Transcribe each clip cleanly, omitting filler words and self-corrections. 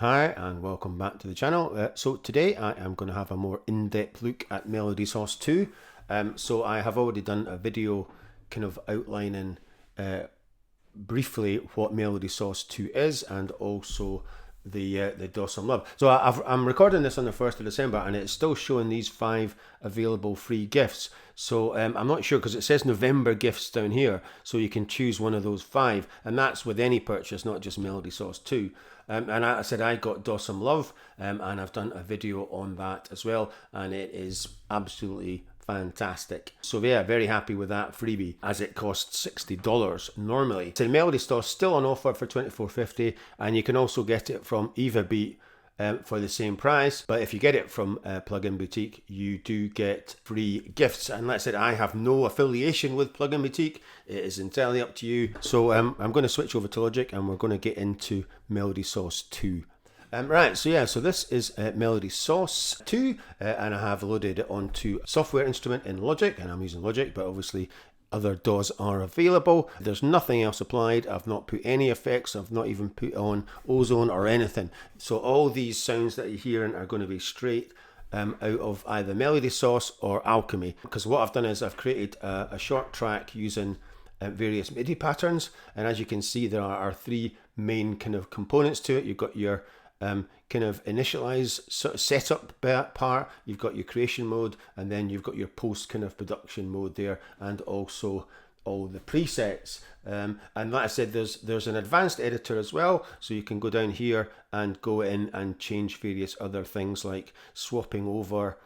Hi and welcome back to the channel. So today I am going to have a more in-depth look at Melody Sauce 2. So I have already done a video kind of outlining briefly what Melody Sauce 2 is and also the Dawson Love. So I'm recording this on the 1st of December and it's still showing these 5 available free gifts. So I'm not sure because it says November gifts down here, so you can choose one of those 5, and that's with any purchase, not just Melody Sauce 2. And I said I got Dawson Love, and I've done a video on that as well, and it is absolutely fantastic. So yeah, very happy with that freebie, as it costs $60 normally. So Melody Sauce still on offer for $24.50, and you can also get it from Evabeats for the same price. But if you get it from Plugin Boutique, you do get free gifts. And like I said, I have no affiliation with Plugin Boutique. It is entirely up to you. So I'm going to switch over to Logic and we're going to get into Melody Sauce 2. Right, so yeah, so this is Melody Sauce 2, and I have loaded it onto software instrument in Logic, and I'm using Logic, but obviously other DAWs are available. There's nothing else applied. I've not put any effects. I've not even put on ozone or anything. So all these sounds that you're hearing are going to be straight out of either Melody Sauce or Alchemy. Because what I've done is I've created a short track using various MIDI patterns, and as you can see, there are 3 main kind of components to it. You've got your kind of initialize sort of setup part, you've got your creation mode, and then you've got your post kind of production mode there, and also all the presets. And like I said, there's an advanced editor as well, so you can go down here and go in and change various other things like swapping over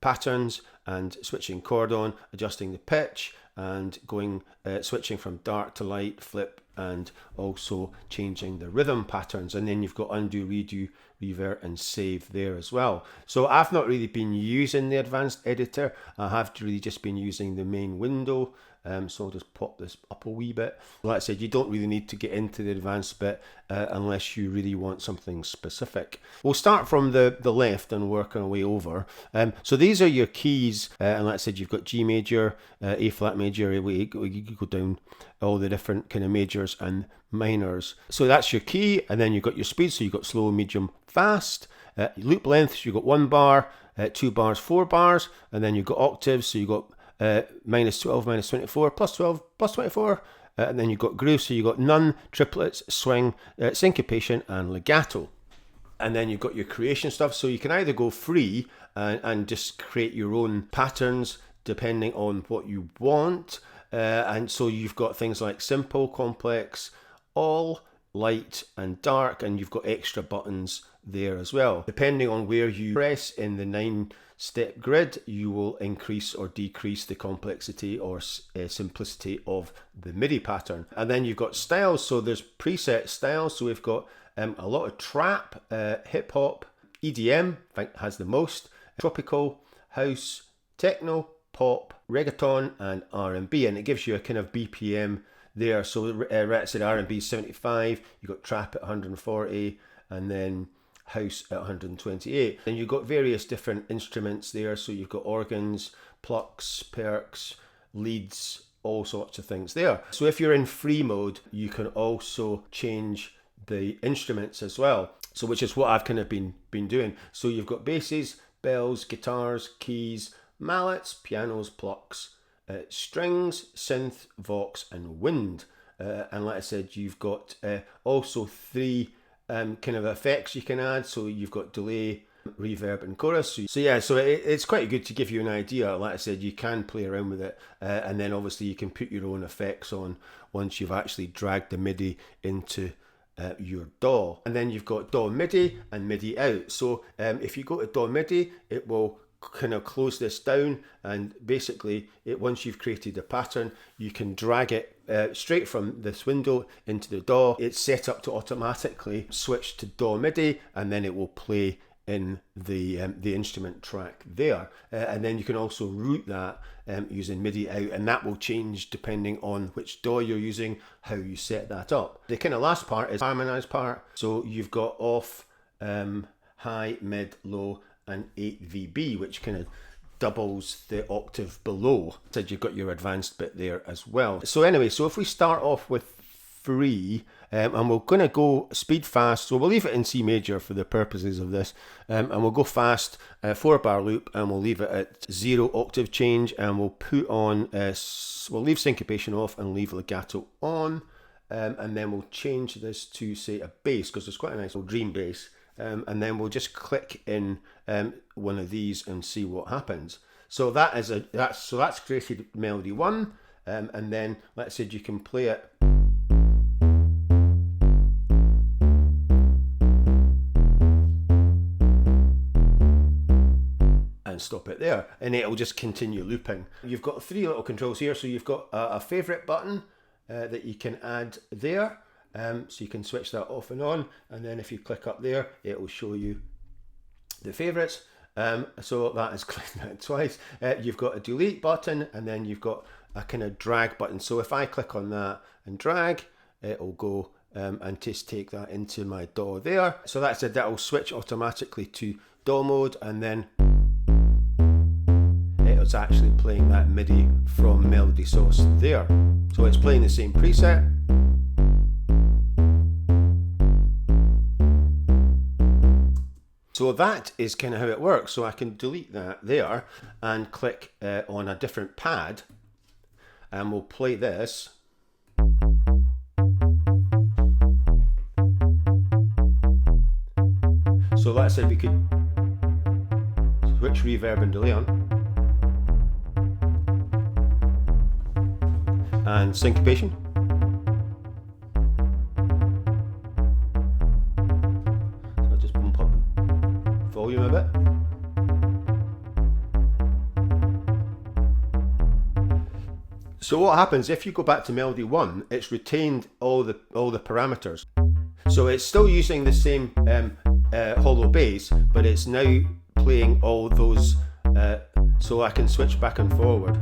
patterns and switching chord on, adjusting the pitch, and going switching from dark to light, flip, and also changing the rhythm patterns. And then you've got undo, redo, revert, and save there as well. So I've not really been using the advanced editor. I have really just been using the main window. So I'll just pop this up a wee bit. Like I said, you don't really need to get into the advanced bit unless you really want something specific. We'll start from the left and work our way over. So these are your keys, and like I said, you've got G major, A flat major, you go down all the different kind of majors and minors. So that's your key, and then you've got your speed, so you've got slow, medium, fast. Loop length, so you've got 1 bar, 2 bars, 4 bars, and then you've got octaves, so you've got minus 12, minus 24, plus 12, plus 24, and then you've got groove, so you've got none, triplets, swing, syncopation, and legato. And then you've got your creation stuff, so you can either go free and just create your own patterns depending on what you want, and so you've got things like simple, complex, all, light, and dark, and you've got extra buttons there as well. Depending on where you press in the 9-step grid, you will increase or decrease the complexity or simplicity of the MIDI pattern. And then you've got styles, so there's preset styles. So we've got a lot of trap, hip hop, EDM, I think has the most, tropical, house, techno, pop, reggaeton, and R&B, and it gives you a kind of BPM there. So right, said R&B 75, you've got trap at 140, and then house at 128. Then you've got various different instruments there, so you've got organs, plucks, perks, leads, all sorts of things there. So if you're in free mode, you can also change the instruments as well, so which is what I've kind of been doing. So you've got basses, bells, guitars, keys, mallets, pianos, plucks, strings, synth, vox, and wind. And like I said, you've got also 3 kind of effects you can add. So you've got delay, reverb, and chorus. So yeah, so it's quite good to give you an idea. Like I said, you can play around with it, and then obviously you can put your own effects on once you've actually dragged the MIDI into your DAW. And then you've got DAW MIDI and MIDI out. So if you go to DAW MIDI, it will kind of close this down, and basically once you've created a pattern, you can drag it straight from this window into the DAW. It's set up to automatically switch to DAW MIDI, and then it will play in the instrument track there, and then you can also route that using MIDI out, and that will change depending on which DAW you're using, how you set that up. The kind of last part is harmonized part, so you've got off, high, mid, low, and 8 VB, which kind of doubles the octave below. So you've got your advanced bit there as well. So anyway, so if we start off with free, and we're going to go speed fast, so we'll leave it in C major for the purposes of this, and we'll go fast, 4-bar loop, and we'll leave it at 0 octave change, and we'll put on, we'll leave syncopation off and leave legato on, and then we'll change this to, say, a bass, because it's quite a nice little dream bass, and then we'll just click in one of these and see what happens. So that's created melody 1, and then let's say you can play it. And stop it there, and it'll just continue looping. You've got 3 little controls here, so you've got a favorite button that you can add there, so you can switch that off and on, and then if you click up there, it will show you the favorites. So that is clicked that twice. You've got a delete button, and then you've got a kind of drag button. So if I click on that and drag, it'll go and just take that into my DAW there. So that's it, that'll switch automatically to DAW mode, and then it's actually playing that MIDI from Melody Sauce there. So it's playing the same preset. So that is kind of how it works. So I can delete that there and click on a different pad, and we'll play this. So let's say we could switch reverb and delay on. And syncopation. So I'll just bump up the volume a bit. So what happens if you go back to melody 1, it's retained all the parameters. So it's still using the same hollow bass, but it's now playing all those, so I can switch back and forward.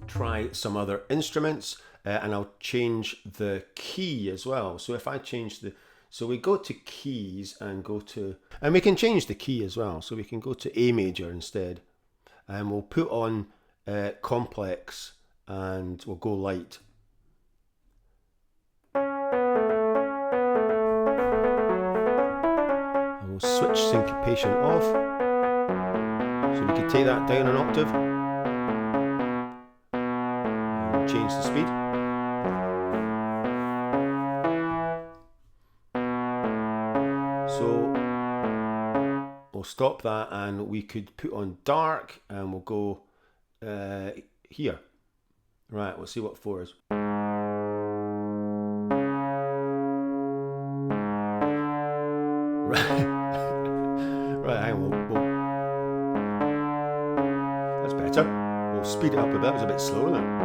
Try some other instruments, and I'll change the key as well. So if I change so we go to keys and and we can change the key as well. So we can go to A major instead, and we'll put on complex, and we'll go light. And we'll switch syncopation off. So we can take that down an octave. Change the speed. So we'll stop that, and we could put on dark, and we'll go here. Right, we'll see what 4 is. Right, right, hang on, that's better. We'll speed it up a bit, it was a bit slow there.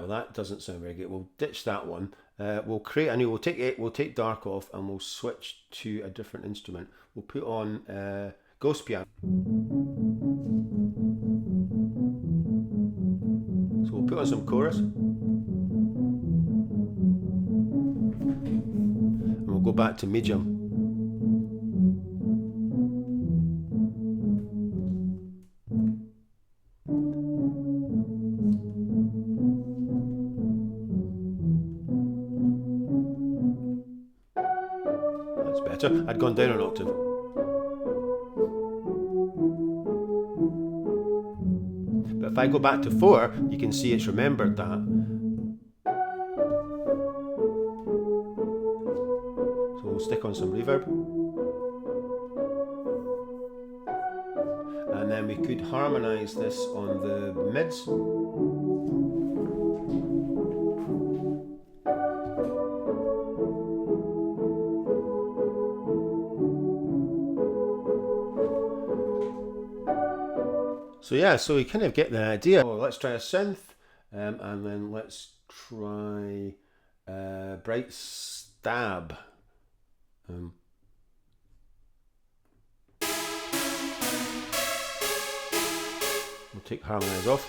That doesn't sound very good. We'll ditch that one. We'll create a new. We'll take dark off, and we'll switch to a different instrument. We'll put on ghost piano. So we'll put on some chorus, and we'll go back to medium. Better. I'd gone down an octave. But if I go back to 4, you can see it's remembered that. So we'll stick on some reverb. And then we could harmonise this on the mids. So yeah, so you kind of get the idea. Oh, let's try a synth, and then let's try Bright Stab. We'll take harmonize off.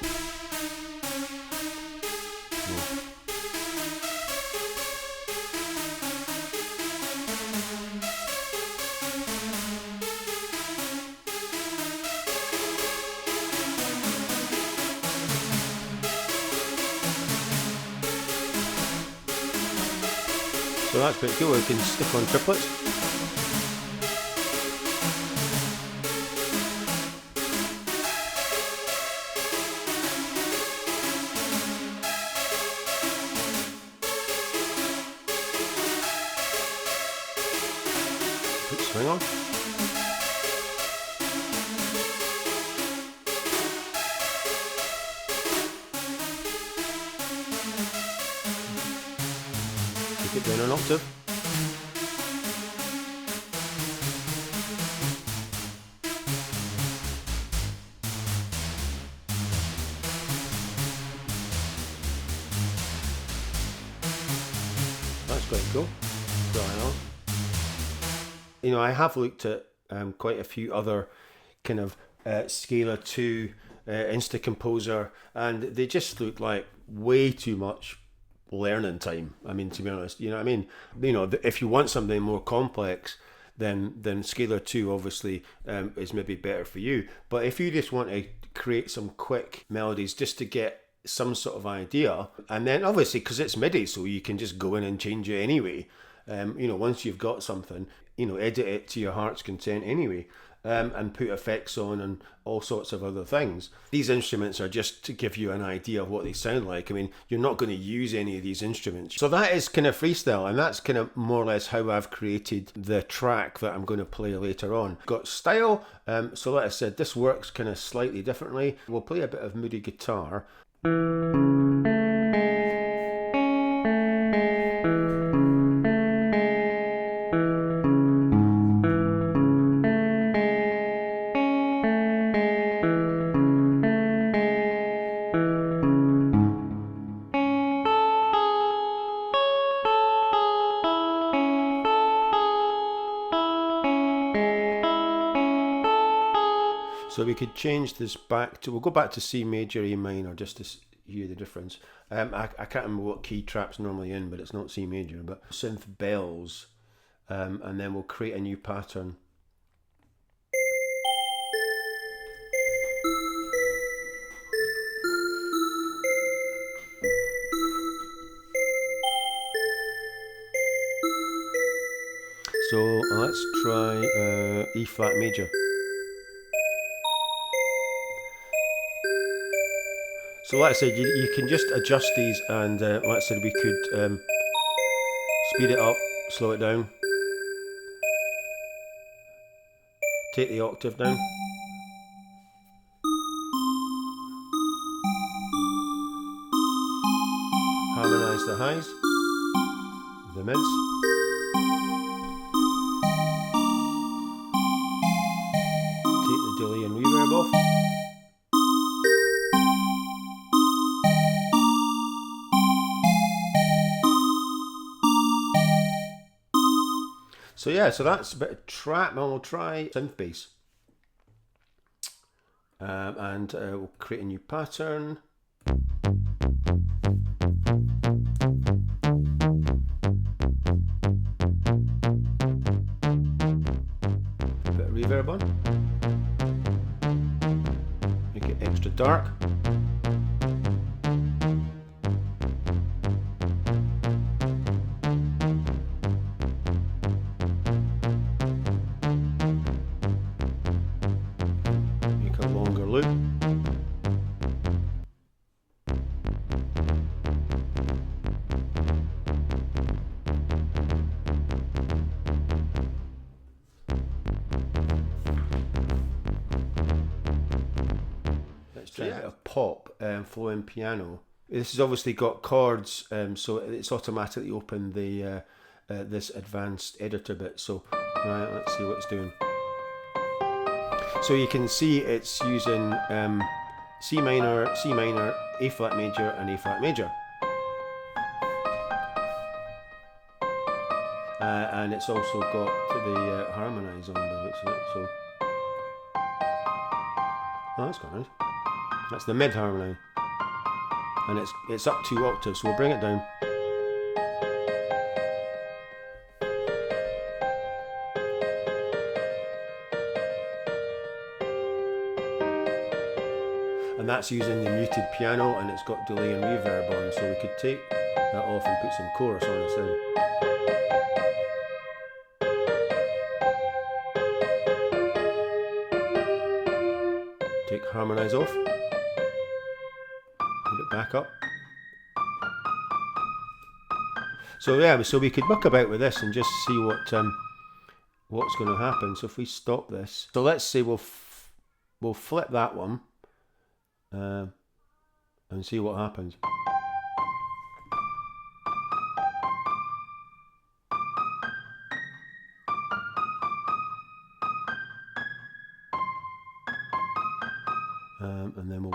So that's pretty cool. We can stick on triplets. Put swing on. Take it down an octave. That's quite cool. You know, I have looked at quite a few other kind of Scalar 2 Insta Composer, and they just look like way too much learning time. I mean, to be honest, you know what I mean? You know, if you want something more complex, then Scalar 2 obviously is maybe better for you. But if you just want to create some quick melodies just to get some sort of idea, and then obviously because it's MIDI, so you can just go in and change it anyway. You know, once you've got something, you know, edit it to your heart's content anyway, and put effects on and all sorts of other things. These instruments are just to give you an idea of what they sound like. I mean, you're not going to use any of these instruments. So that is kind of freestyle, and that's kind of more or less how I've created the track that I'm going to play later on. Got style, so like I said, this works kind of slightly differently. We'll play a bit of Moody guitar. So we could change this back to, we'll go back to C major, A minor, just to hear the difference. I can't remember what key trap's normally in, but it's not C major, but synth bells, and then we'll create a new pattern. So let's try E flat major. So like I said, you can just adjust these, and like I said, we could speed it up, slow it down, take the octave down, harmonise the highs, the mids, take the delay and reverb off. So yeah, so that's a bit of trap, and we'll try synth bass. And we'll create a new pattern. A bit of reverb on. Make it extra dark. Loop. Let's try a bit of pop, flowing piano. This has obviously got chords, so it's automatically opened the this advanced editor bit. So right, let's see what it's doing. So you can see it's using C minor, A flat major, and A flat major. And it's also got the harmonise on the looks of it. So oh, that's quite nice. That's the mid harmony, and it's up 2 octaves. So we'll bring it down. And that's using the muted piano, and it's got delay and reverb on, so we could take that off and put some chorus on instead. Take harmonize off. Put it back up. So yeah, so we could muck about with this and just see what's going to happen. So if we stop this, so let's say we'll flip that one and see what happens. And then we'll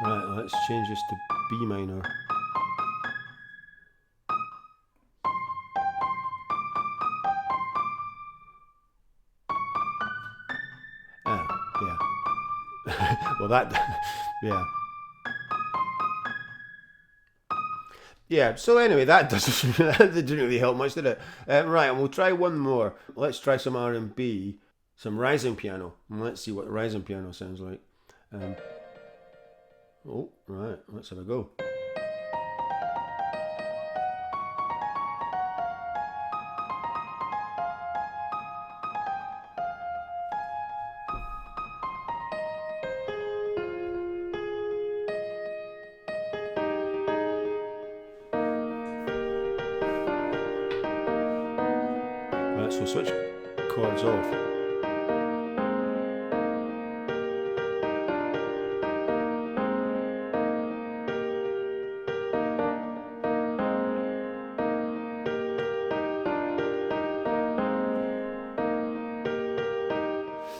right, let's change this to B minor. Yeah. Well, that, yeah. Yeah, so anyway, that didn't really help much, did it? Right, and we'll try one more. Let's try some R&B, some rising piano. And let's see what the rising piano sounds like. Oh, right, let's have a go. Right, so switch chords off.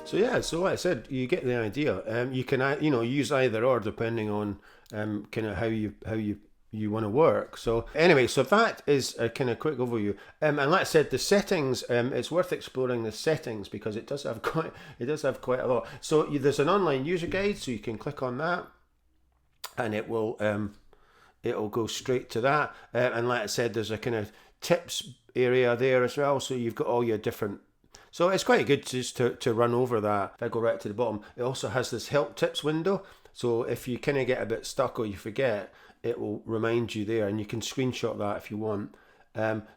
So yeah, so like I said, you get the idea. You can use either or depending on kind of how you want to work. So anyway, so that is a kind of quick overview. And like I said, the settings, it's worth exploring the settings because it does have quite a lot. So there's an online user guide, so you can click on that, and it'll go straight to that. And like I said, there's a kind of tips area there as well. So you've got all your different. So it's quite good just to run over that. If I go right to the bottom, it also has this help tips window. So if you kind of get a bit stuck or you forget, it will remind you there, and you can screenshot that if you want.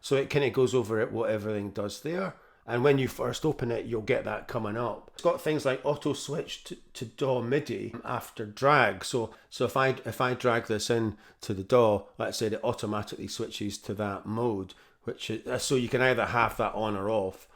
So it kind of goes over it, what everything does there. And when you first open it, you'll get that coming up. It's got things like auto switch to DAW MIDI after drag. So if I drag this in to the DAW, let's say it automatically switches to that mode, which is, so you can either have that on or off.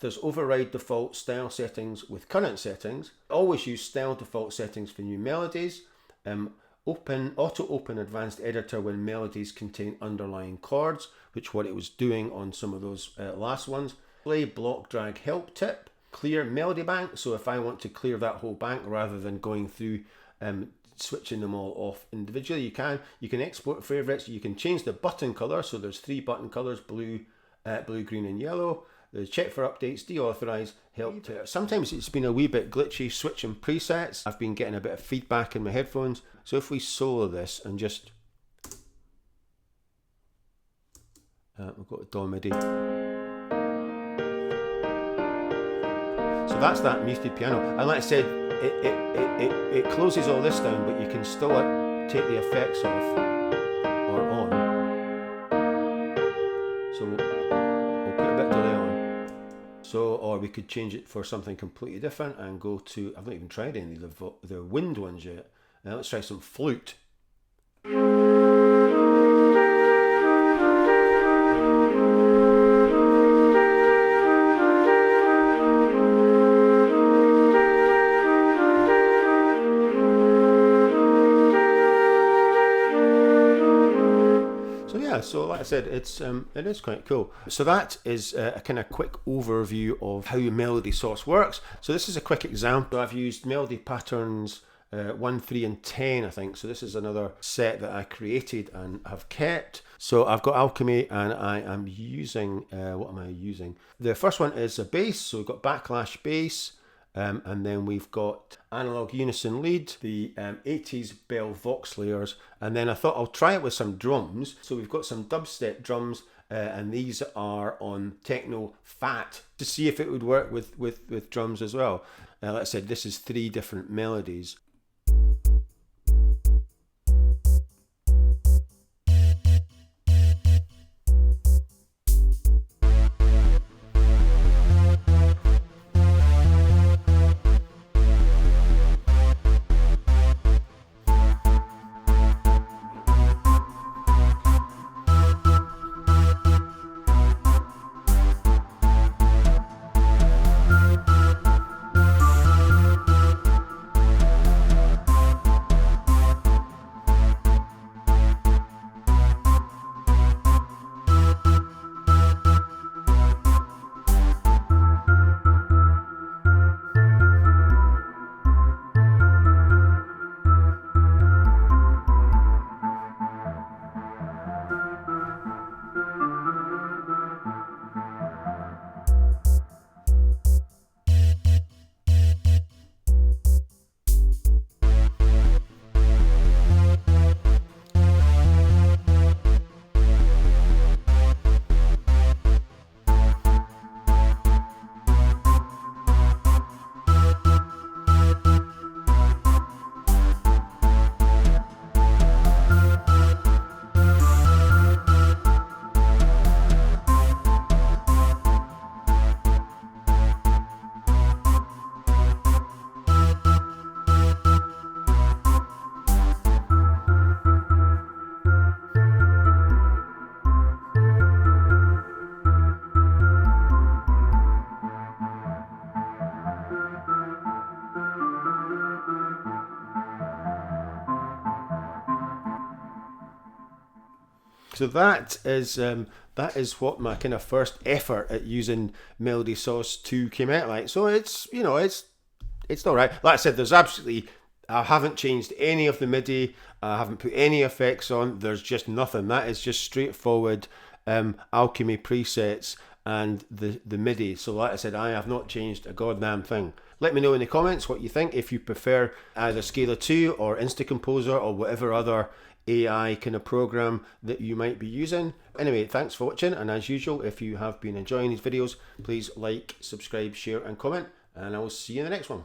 There's override default style settings with current settings. Always use style default settings for new melodies. Auto open advanced editor when melodies contain underlying chords, which what it was doing on some of those last ones. Play block drag help tip. Clear melody bank. So if I want to clear that whole bank rather than going through switching them all off individually, you can. You can export favorites. You can change the button color. So there's 3 button colors: blue, green, and yellow. Check for updates, deauthorize, help to. Sometimes it's been a wee bit glitchy switching presets. I've been getting a bit of feedback in my headphones. So if we solo this and just we've got a DAW MIDI. So that's that muted piano. And like I said, it closes all this down, but you can still take the effects off or on. So we'll put a bit of delay on. So, or we could change it for something completely different and go to, I've not even tried any of the wind ones yet. Now let's try some flute. So like I said, it is quite cool. So that is a kind of quick overview of how Melody Sauce works. So this is a quick example. I've used melody patterns 1, 3, and 10, I think. So this is another set that I created and have kept. So I've got Alchemy, and I am using, what am I using? The first one is a bass. So we've got backlash bass. And then we've got analog unison lead, the 80s bell vox layers, and then I thought I'll try it with some drums. So we've got some dubstep drums, and these are on Techno Fat to see if it would work with drums as well. Like I said, this is 3 different melodies. So that is what my kind of first effort at using Melody Sauce 2 came out like. So it's, you know, it's all right. Like I said, I haven't changed any of the MIDI. I haven't put any effects on. There's just nothing. That is just straightforward Alchemy presets and the MIDI. So like I said, I have not changed a goddamn thing. Let me know in the comments what you think, if you prefer either Scalar 2 or Instacomposer or whatever other AI kind of program that you might be using. Anyway, thanks for watching, and as usual, if you have been enjoying these videos, please like, subscribe, share and comment, and I will see you in the next one.